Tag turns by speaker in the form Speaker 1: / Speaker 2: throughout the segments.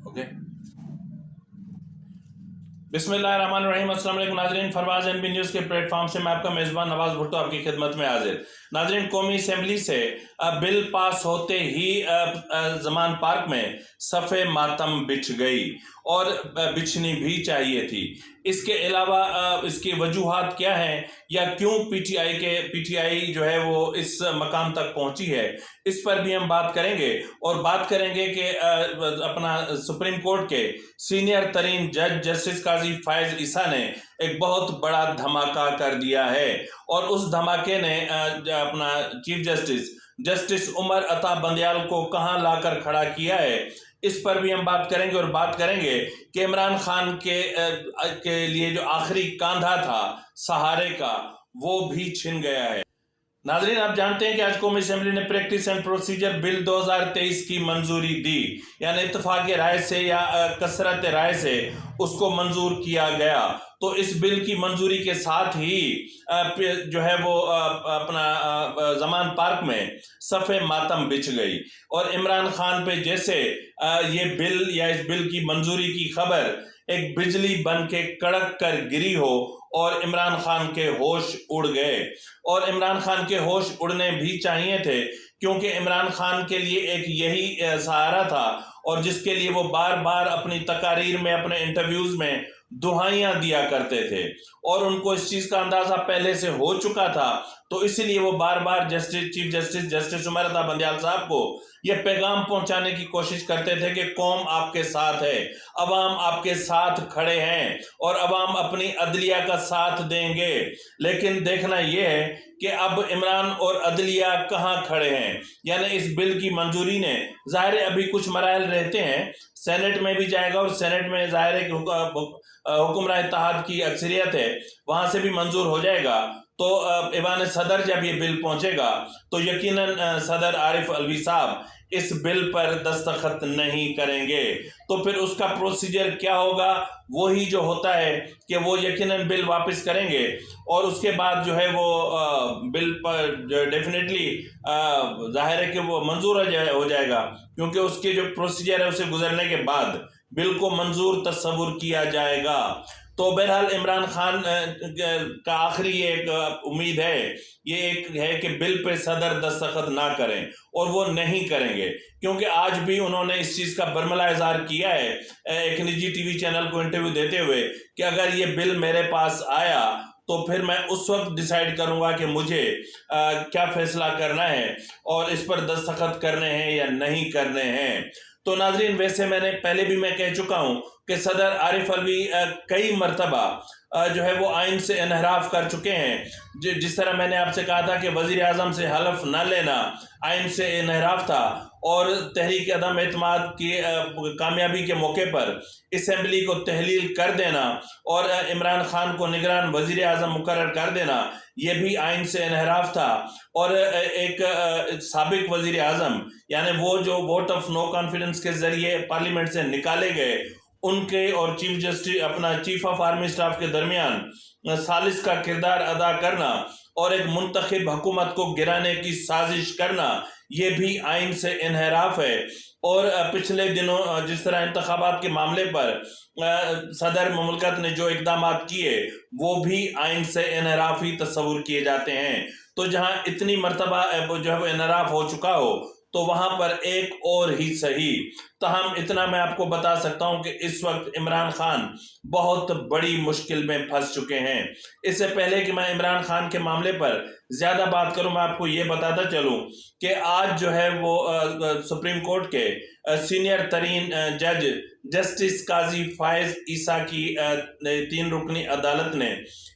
Speaker 1: Okay. बिस्मिल्लाहिर्रहमानिर्रहीम। अस्सलाम वालेकुम नाज़रीन, फरवाज एनबी न्यूज़ के प्लेटफॉर्म से मैं आपका मेज़बान नवाज़ भुट्टो आपकी खिदमत में हाजिर। नाज़रीन, कौमी असेंबली से बिल पास होते ही ज़मान पार्क में सफ़े मातम बिछ गई और बिछनी भी चाहिए थी। इसके अलावा इसकी वजूहात क्या हैं या क्यों पीटीआई जो है वो इस मकाम तक पहुंची है, इस पर भी हम बात करेंगे। और बात करेंगे कि अपना सुप्रीम कोर्ट के सीनियर तरीन जज जस्टिस काजी फायज ईसा ने एक बहुत बड़ा धमाका कर दिया है और उस धमाके ने अपना चीफ जस्टिस उमर अता बंदयाल को कहां लाकर खड़ा किया है, इस पर भी हम बात करेंगे। और बात करेंगे कि इमरान खान के लिए जो आखिरी कांधा था सहारे का, वो भी छिन गया है। नाज़रीन, आप जानते हैं कि आज कौमी असेंबली ने प्रैक्टिस एंड प्रोसीजर बिल 2023 की मंजूरी दी, यानी इत्तेफाक राय से या कसरत राय से उसको मंजूर किया गया। तो इस बिल की मंजूरी के साथ ही जो है वो अपना ज़मान पार्क में सफ़े मातम बिछ गई और इमरान खान पे जैसे ये बिल या इस बिल की मंजूरी की खबर एक बिजली बन के कड़क कर गिरी हो और इमरान खान के होश उड़ गए। और इमरान खान के होश उड़ने भी चाहिए थे, क्योंकि इमरान खान के लिए एक यही सहारा था और जिसके लिए वो बार बार अपनी तकारीर में, अपने इंटरव्यूज में दुहाइयां दिया करते थे और उनको इस चीज का अंदाजा पहले से हो चुका था। तो इसलिए वो बार बार चीफ जस्टिस उमर अता बंदयाल साहब को ये पैगाम पहुंचाने की कोशिश करते थे कि कौम आपके साथ है, अवाम आपके साथ खड़े हैं और अवाम अपनी अदलिया का साथ देंगे। लेकिन देखना यह है कि अब इमरान और अदलिया कहां खड़े हैं। यानी इस बिल की मंजूरी ने, ज़ाहिर है अभी कुछ मराइल रहते हैं, सेनेट में भी जाएगा और सेनेट में ज़ाहिर है कि हुक्मरान इत्तेहाद की अक्सरियत है, वहां से भी मंजूर हो जाएगा। तो ऐवान सदर जब ये बिल पहुंचेगा तो यकीनन सदर आरिफ अलवी साहब इस बिल पर दस्तखत नहीं करेंगे। तो फिर उसका प्रोसीजर क्या होगा? वही जो होता है कि वो यकीनन बिल वापस करेंगे और उसके बाद जो है वो बिल पर डेफिनेटली जाहिर है कि वो मंजूर हो जाएगा, क्योंकि उसके जो प्रोसीजर है उसे गुजरने के बाद बिल को मंजूर तस्वुर किया जाएगा। तो बहरहाल इमरान खान का आखिरी एक उम्मीद है, ये एक है कि बिल पे सदर दस्तखत ना करें, और वो नहीं करेंगे, क्योंकि आज भी उन्होंने इस चीज़ का बरमला इज़हार किया है एक निजी टीवी चैनल को इंटरव्यू देते हुए कि अगर ये बिल मेरे पास आया तो फिर मैं उस वक्त डिसाइड करूंगा कि मुझे क्या फैसला करना है और इस पर दस्तखत करने हैं या नहीं करने हैं। तो नाजरीन, वैसे मैंने पहले भी मैं कह चुका हूं कि सदर आरिफ अलवी कई मरतबा जो है वो आइन से इनहराफ कर चुके हैं। जिस तरह मैंने आपसे कहा था कि वज़ीर आज़म से हलफ न लेना आइन से इनहराफ था, और तहरीक अदम एतमाद की कामयाबी के मौके पर असेंबली को तहलील कर देना और इमरान खान को निगरान वज़ीर आज़म मुकर्रर कर देना, ये भी आइन से इनहराफ था। और एक साबिक वज़ीर आज़म, यानी वो जो वोट ऑफ नो कॉन्फिडेंस के जरिए पार्लियामेंट से निकाले गए, उनके और चीफ ऑफ आर्मी स्टाफ के दरमियान सालिस का किरदार अदा करना और एक मुंतखब हुकूमत को गिराने की साजिश करना, ये भी आइन से इनहराफ है। और पिछले दिनों जिस तरह इंतखाबात के मामले पर सदर मुमलकत ने जो इकदाम किए, वो भी आइन से इनहराफी तस्वुर किए जाते हैं। तो जहां इतनी मरतबा जो है वो इनहराफ हो चुका हो, तो वहां पर एक और ही सही। तहम इतना मैं आपको बता सकता हूं कि इस वक्त इमरान खान बहुत बड़ी मुश्किल में फंस चुके हैं। इससे पहले कि मैं इमरान खान के मामले पर ज्यादा बात करूं, मैं आपको ये बताता चलूं कि आज जो है वो सुप्रीम कोर्ट के सीनियर तरीन जज जस्टिस काजी फायज ईसा की 3 रुकनी अदालत ने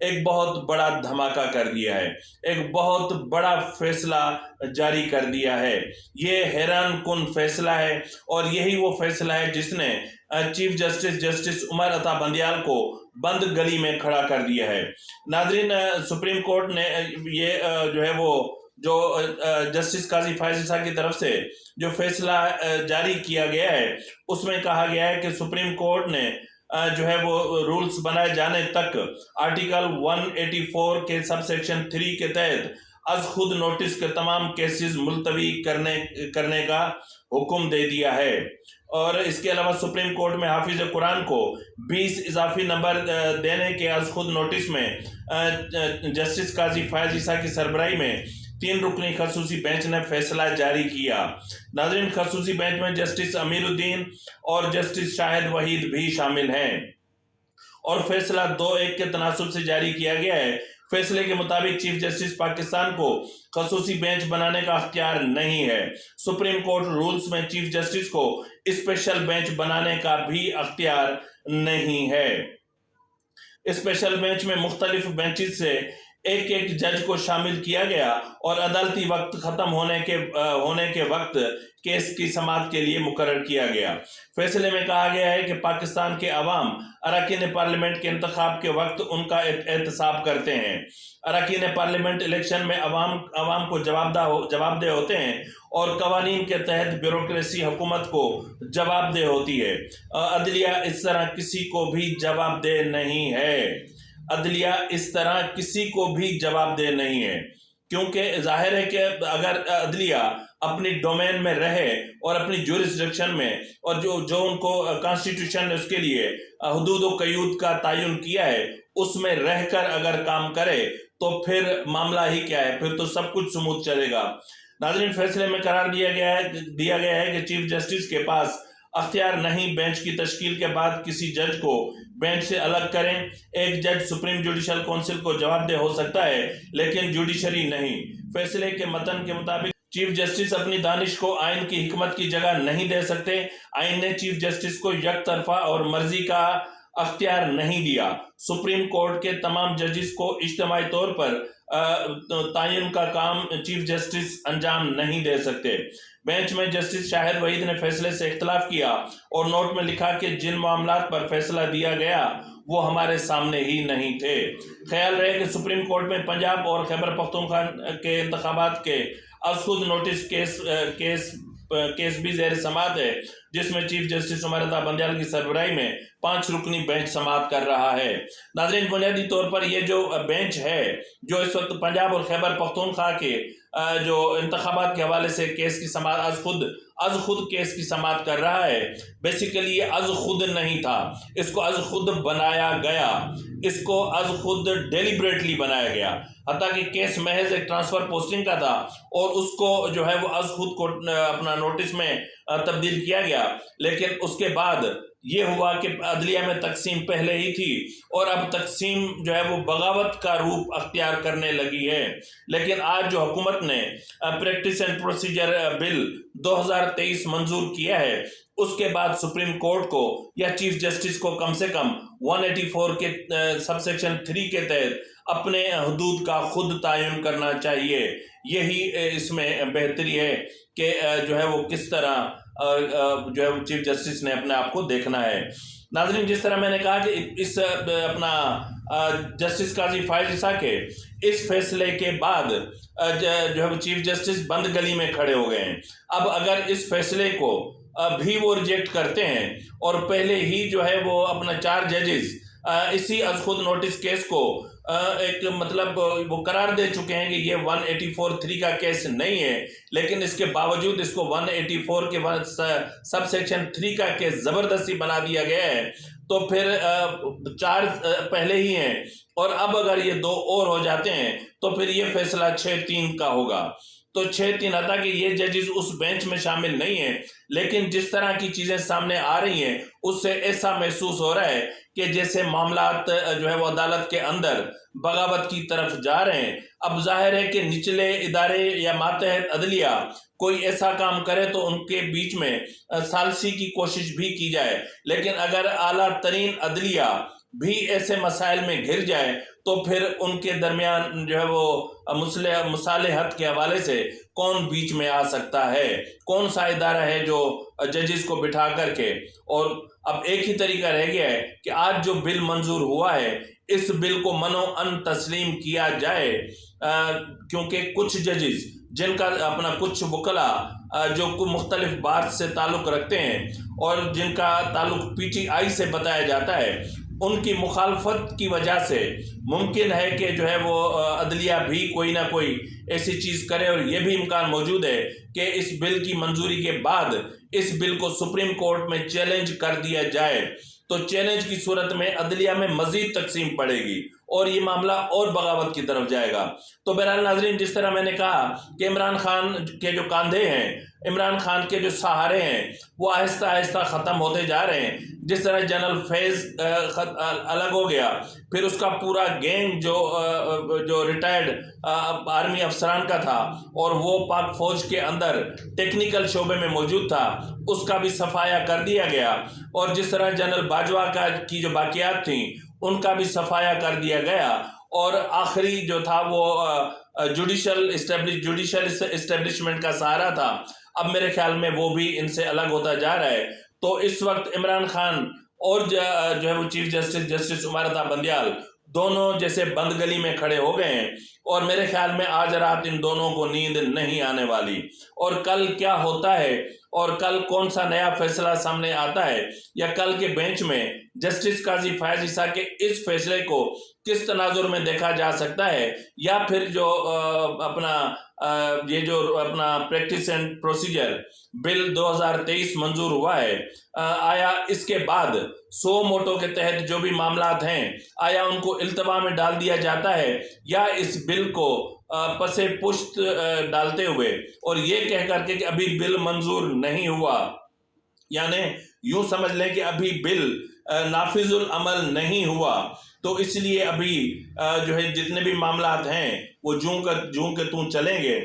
Speaker 1: एक बहुत बड़ा धमाका कर दिया है, एक बहुत बड़ा फैसला जारी कर दिया है। ये हैरान कुन फैसला है और यही वो फैसला है जिसने चीफ जस्टिस उमर अता बंदयाल को बंद गली में खड़ा कर दिया है। नाजरीन, सुप्रीम कोर्ट ने ये जो है वो जो जस्टिस काजी फायज ईसा की तरफ से जो फैसला जारी किया गया है, उसमें कहा गया है कि सुप्रीम कोर्ट ने जो है वो रूल्स बनाए जाने तक आर्टिकल 184 के सबसेक्शन 3 के तहत अज खुद नोटिस के तमाम केसेस मुलतवी करने का हुक्म दे दिया है। اور اس کے علاوہ سپریم کورٹ میں حافظ قرآن کو 20 اضافی نمبر دینے کے از خود نوٹس میں جسٹس قاضی فائز عیسیٰ کی سربراہی میں 3 رکنی خصوصی بینچ نے فیصلہ جاری کیا۔ ناظرین، خصوصی بینچ میں جسٹس امیر الدین اور جسٹس شاہد وحید بھی شامل ہیں اور فیصلہ 2-1 کے تناسب سے جاری کیا گیا ہے۔ فیصلے کے مطابق چیف جسٹس پاکستان کو خصوصی بینچ بنانے کا اختیار نہیں ہے۔ سپریم کورٹ رولز میں چیف جسٹس کو اسپیشل بینچ بنانے کا بھی اختیار نہیں ہے۔ اسپیشل بینچ میں مختلف بینچز سے ایک جج کو شامل کیا گیا اور عدالتی وقت ختم ہونے کے وقت کیس کی سماعت کے لیے مقرر کیا گیا۔ فیصلے میں کہا گیا ہے کہ پاکستان کے عوام اراکین پارلیمنٹ کے انتخاب کے وقت ان کا احتساب کرتے ہیں۔ اراکین پارلیمنٹ الیکشن میں عوام کو جواب دہ ہوتے ہیں اور قوانین کے تحت بیوروکریسی حکومت کو جواب دہ ہوتی ہے۔ عدلیہ اس طرح کسی کو بھی جواب دہ نہیں ہے۔ عدلیہ اس طرح کسی کو بھی جواب دہ نہیں ہے، کیونکہ ظاہر ہے کہ اگر عدلیہ اپنی ڈومین میں رہے اور اپنی جورسڈکشن میں اور جو ان کو کانسٹیٹیوشن نے اس کے لیے حدود و قیود کا تعین کیا ہے اس میں رہ کر اگر کام کرے تو پھر معاملہ ہی کیا ہے، پھر تو سب کچھ سموتھ چلے گا۔ ناظرین، فیصلے میں قرار دیا گیا ہے کہ چیف جسٹس کے پاس اختیار نہیں بینچ کی تشکیل کے بعد کسی جج کو بینچ سے الگ کریں۔ ایک جج سپریم جوڈیشل کونسل کو جواب دہ ہو سکتا ہے لیکن جوڈیشری نہیں۔ فیصلے کے متن کے مطابق چیف جسٹس اپنی دانش کو آئین کی حکمت کی جگہ نہیں دے سکتے۔ آئین نے چیف جسٹس کو یک طرفہ اور مرضی کا اختیار نہیں دیا۔ سپریم کورٹ کے تمام ججز کو اجتماعی طور پر تعین کا کام چیف جسٹس انجام نہیں دے سکتے۔ بینچ میں جسٹس شاہد وحید نے فیصلے سے اختلاف کیا اور نوٹ میں لکھا کہ جن معاملات پر فیصلہ دیا گیا وہ ہمارے سامنے ہی نہیں تھے۔ خیال رہے کہ سپریم کورٹ میں پنجاب اور خیبر پختونخوا کے انتخابات کے از خود نوٹس کیس بھی زیر سماعت ہے، جس میں چیف جسٹس عمر عطا بندیال کی سربراہی میں 5 رکنی بینچ سماعت کر رہا ہے۔ ناظرین، بنیادی طور پر یہ جو بینچ ہے جو اس وقت پنجاب اور خیبر پختونخوا کے جو انتخابات کے حوالے سے کیس کی سماعت از خود کیس کی سماعت کر رہا ہے، بیسیکلی یہ از خود نہیں تھا، اس کو از خود بنایا گیا، اس کو از خود ڈیلیبریٹلی بنایا گیا، حتیٰ کہ کیس محض ایک ٹرانسفر پوسٹنگ کا تھا اور اس کو جو ہے وہ از خود کو اپنا نوٹس میں تبدیل کیا گیا۔ لیکن اس کے بعد یہ ہوا کہ عدلیہ میں تقسیم پہلے ہی تھی اور اب تقسیم جو ہے وہ بغاوت کا روپ اختیار کرنے لگی ہے۔ لیکن آج جو حکومت نے پریکٹس اینڈ پروسیجر بل 2023 منظور کیا ہے، اس کے بعد سپریم کورٹ کو یا چیف جسٹس کو کم سے کم 184 کے سب سیکشن 3 کے تحت اپنے حدود کا خود تعین کرنا چاہیے۔ یہی اس میں بہتری ہے کہ جو ہے وہ کس طرح جو ہے وہ چیف جسٹس نے اپنے آپ کو دیکھنا ہے۔ ناظرین، جس طرح میں نے کہا کہ اس اپنا جسٹس قاضی فائز عیسیٰ کے اس فیصلے کے بعد جو ہے وہ چیف جسٹس بند گلی میں کھڑے ہو گئے ہیں۔ اب اگر اس فیصلے کو بھی وہ ریجیکٹ کرتے ہیں اور پہلے ہی جو ہے وہ اپنا 4 ججز اسی از خود نوٹس کیس کو ایک مطلب وہ قرار دے چکے ہیں کہ یہ 184(3) کا کیس نہیں ہے، لیکن اس کے باوجود اس کو 184 کے سب سیکشن 3 کا کیس زبردستی بنا دیا گیا ہے، تو پھر 4 پہلے ہی ہیں اور اب اگر یہ 2 اور ہو جاتے ہیں تو پھر یہ فیصلہ 6-3 کا ہوگا۔ تو 6-3 آتا کہ یہ ججز اس بینچ میں شامل نہیں ہیں، لیکن جس طرح کی چیزیں سامنے آ رہی ہیں اس سے ایسا محسوس ہو رہا ہے کہ جیسے معاملات جو ہے وہ عدالت کے اندر بغاوت کی طرف جا رہے ہیں۔ اب ظاہر ہے کہ نچلے ادارے یا ماتحت عدلیہ کوئی ایسا کام کرے تو ان کے بیچ میں ثالثی کی کوشش بھی کی جائے، لیکن اگر اعلیٰ ترین عدلیہ بھی ایسے مسائل میں گر جائے تو پھر ان کے درمیان جو ہے وہ مصالحت کے حوالے سے کون بیچ میں آ سکتا ہے؟ کون سا ادارہ ہے جو ججز کو بٹھا کر کے؟ اور اب ایک ہی طریقہ رہ گیا ہے کہ آج جو بل منظور ہوا ہے اس بل کو منوعاً تسلیم کیا جائے، کیونکہ کچھ ججز جن کا اپنا کچھ وکلاء جو مختلف بار سے تعلق رکھتے ہیں اور جن کا تعلق پی ٹی آئی سے بتایا جاتا ہے، ان کی مخالفت کی وجہ سے ممکن ہے کہ جو ہے وہ عدلیہ بھی کوئی نہ کوئی ایسی چیز کرے، اور یہ بھی امکان موجود ہے کہ اس بل کی منظوری کے بعد इस बिल को सुप्रीम कोर्ट में चैलेंज कर दिया जाए तो चैलेंज की सूरत में अदलिया में मजीद तकसीम पड़ेगी और ये मामला और बगावत की तरफ जाएगा। तो बहरहाल नाजरीन, जिस तरह मैंने कहा कि इमरान खान के जो कांधे हैं, इमरान खान के जो सहारे हैं, वो आहिस्ता आहिस्ता ख़त्म होते जा रहे हैं। जिस तरह जनरल फैज़ अलग हो गया, फिर उसका पूरा गैंग जो रिटायर्ड आर्मी अफसरान का था और वो पाक फौज के अंदर टेक्निकल शोबे में मौजूद था, उसका भी सफाया कर दिया गया। और जिस तरह जनरल बाजवा की जो बाकियात थी, उनका भी सफाया कर दिया गया। और आखिरी जो था वो जुडिशल इस्टेब्लिशमेंट का सहारा था। अब मेरे ख्याल में वो भी इनसे अलग होता जा रहा है। तो इस वक्त इमरान खान और जो है वो चीफ जस्टिस उमर अता बंदियाल दोनों जैसे बंद गली में खड़े हो गए हैं और मेरे ख्याल में आज रात इन दोनों को नींद नहीं आने वाली। और कल क्या होता है और कल कौन सा नया फैसला सामने आता है, या कल के बेंच में जस्टिस काजी फैज ईसा के इस फैसले को किस तनाजुर में देखा जा सकता है, या फिर जो ये जो अपना प्रैक्टिस एंड प्रोसीजर बिल 2023 मंजूर हुआ है, आया इसके बाद 100 मोटो के तहत जो भी मामलात हैं, आया उनको इल्तवा में डाल दिया जाता है, या इस बिल को पसे पुश्त डालते हुए और ये कह करके कि अभी बिल मंजूर नहीं हुआ, यानी यूं समझ लें कि अभी बिल नाफिजुल अमल नहीं हुआ, तो इसलिए अभी जो है जितने भी मामलात हैं वो जूं के तूं चलेंगे।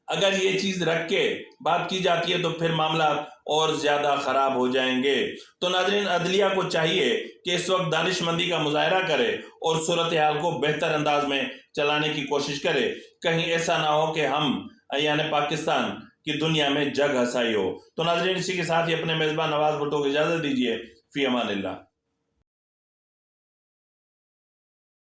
Speaker 1: अगर ये चीज रख के बात की जाती है तो फिर मामला और ज्यादा खराब हो जाएंगे। तो नाज़रीन, अदलिया को चाहिए कि इस वक्त दानिशमंदी का मुजाहरा करे और सूरत हाल को बेहतर अंदाज में चलाने की कोशिश करे। कहीं ऐसा ना हो कि हम यानी पाकिस्तान की दुनिया में जग हंसाई हो। तो नाज़रीन, इसी के साथ ही अपने मेज़बान नवाज भुट्टो को इजाज़त दीजिए। फी अमानिल्लाह।